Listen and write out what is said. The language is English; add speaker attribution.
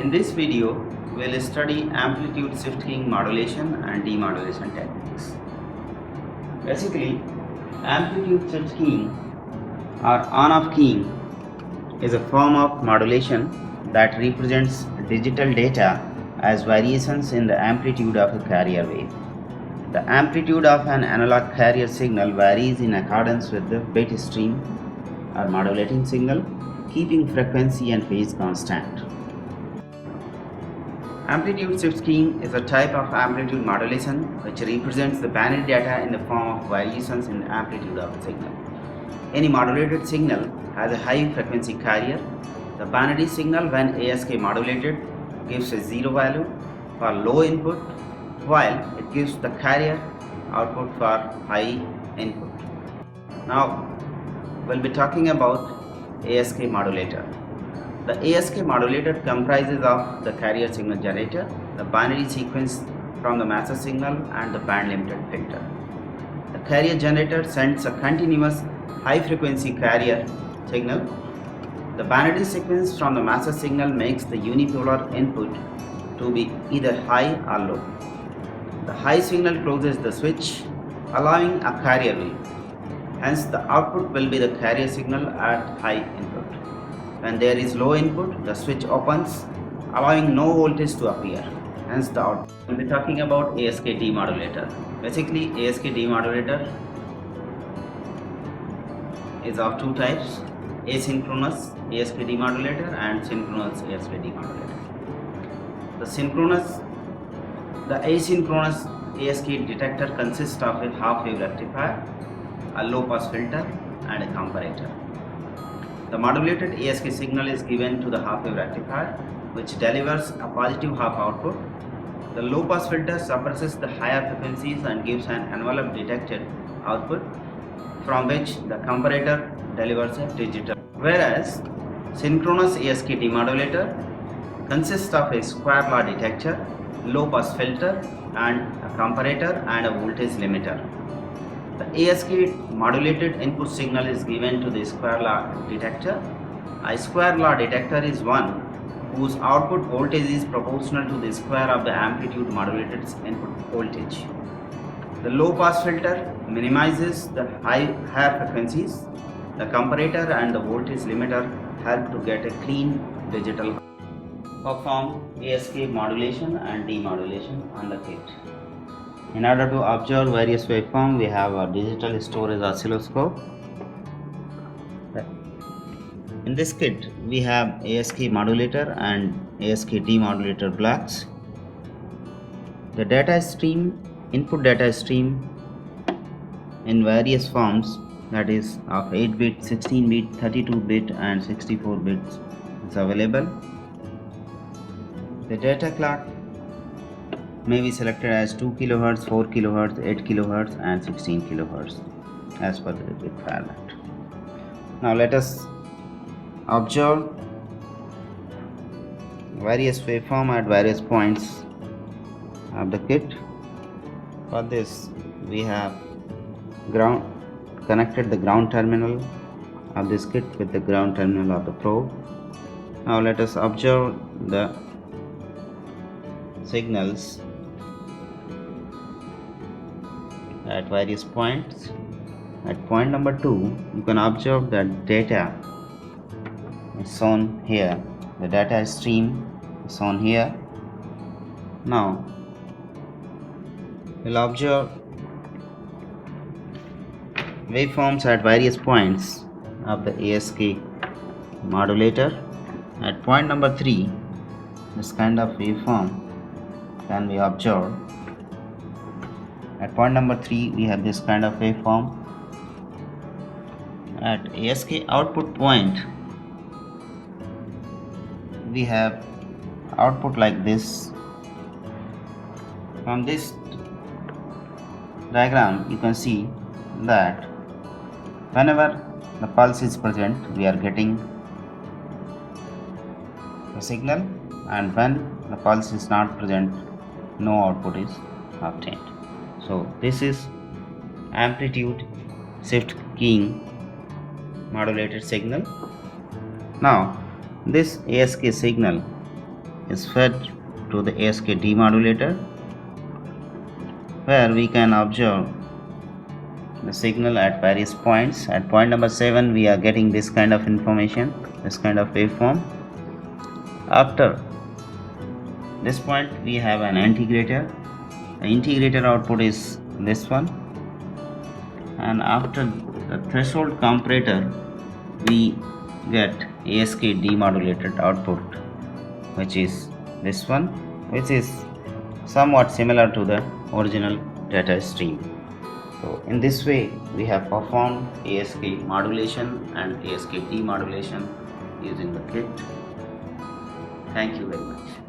Speaker 1: In this video, we'll study amplitude shift keying modulation and demodulation techniques. Basically, amplitude shift keying or on-off keying is a form of modulation that represents digital data as variations in the amplitude of a carrier wave. The amplitude of an analog carrier signal varies in accordance with the bit stream or modulating signal, keeping frequency and phase constant. Amplitude shift keying is a type of amplitude modulation which represents the binary data in the form of variations in the amplitude of a signal. Any modulated signal has a high frequency carrier. The binary signal, when ASK modulated, gives a zero value for low input, while it gives the carrier output for high input. Now we'll be talking about ASK modulator. The ASK modulator comprises of the carrier signal generator, the binary sequence from the master signal, and the band limited filter. The carrier generator sends a continuous high frequency carrier signal. The binary sequence from the master signal makes the unipolar input to be either high or low. The high signal closes the switch, allowing a carrier wave. Hence, the output will be the carrier signal at high input. When there is low input, the switch opens, allowing no voltage to appear. Hence, the output. We'll be talking about ASK demodulator. Basically, ASK demodulator is of two types: asynchronous ASK demodulator and synchronous ASK demodulator. The asynchronous ASK detector consists of a half-wave rectifier, a low-pass filter, and a comparator. The modulated ASK signal is given to the half-wave rectifier, which delivers a positive half output. The low-pass filter suppresses the higher frequencies and gives an envelope detected output, from which the comparator delivers a digital. Whereas synchronous ASK demodulator consists of a square law detector, low-pass filter, and a comparator and a voltage limiter. The ASK modulated input signal is given to the square law detector. A square law detector is one whose output voltage is proportional to the square of the amplitude modulated input voltage. The low-pass filter minimizes the higher frequencies. The comparator and the voltage limiter help to get a clean digital. Perform ASK modulation and demodulation on the kit. In order to observe various waveforms, we have a digital storage oscilloscope. In this kit, we have ASK modulator and ASK demodulator blocks. The data stream, input data stream in various forms, that is of 8-bit, 16-bit, 32-bit and 64 bits is available. The data clock may be selected as 2 kHz, 4 kHz, 8 kHz and 16 kHz as per the requirement. Now let us observe various waveforms at various points of the kit. For this, we have connected the ground terminal of this kit with the ground terminal of the probe. Now let us observe the signals at various points. At point number 2, you can observe that data is shown here. The data stream is shown here. Now we'll observe waveforms at various points of the ASK modulator. At point number 3, this kind of waveform can be observed. At point number 3, we have this kind of waveform. At ASK output point, we have output like this. From this diagram, you can see that whenever the pulse is present, we are getting a signal, and when the pulse is not present, no output is obtained. So this is amplitude shift keying modulated signal. Now this ASK signal is fed to the ASK demodulator, where we can observe the signal at various points. At point number 7 we are getting this kind of information, this kind of waveform. After this point we have an integrator. The integrator output is this one, and after the threshold comparator we get ASK demodulated output, which is this one, which is somewhat similar to the original data stream. So in this way we have performed ASK modulation and ASK demodulation using the kit. Thank you very much.